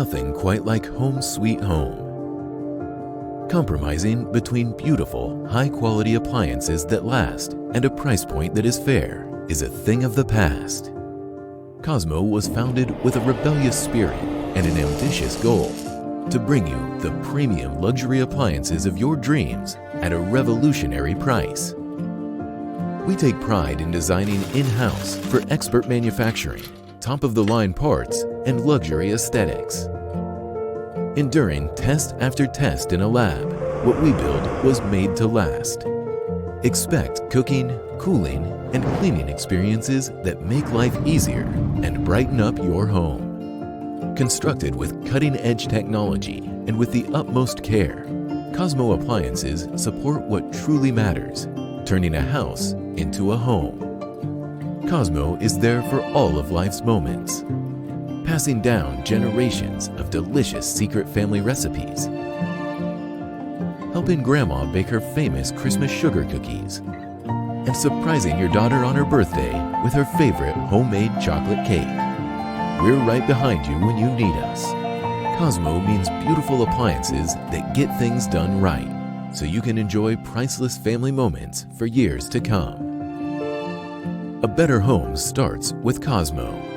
nothing quite like home sweet home. Compromising between beautiful, high-quality appliances that last and a price point that is fair is a thing of the past. Cosmo was founded with a rebellious spirit and an ambitious goal to bring you the premium luxury appliances of your dreams at a revolutionary price. We take pride in designing in-house for expert manufacturing, top-of-the-line parts, and luxury aesthetics. Enduring test after test in a lab, what we build was made to last. Expect cooking, cooling, and cleaning experiences that make life easier and brighten up your home. Constructed with cutting-edge technology and with the utmost care, Cosmo appliances support what truly matters, turning a house into a home. Cosmo is there for all of life's moments, passing down generations of delicious secret family recipes, helping Grandma bake her famous Christmas sugar cookies, and surprising your daughter on her birthday with her favorite homemade chocolate cake. We're right behind you when you need us. Cosmo means beautiful appliances that get things done right, so you can enjoy priceless family moments for years to come. A better home starts with Cosmo.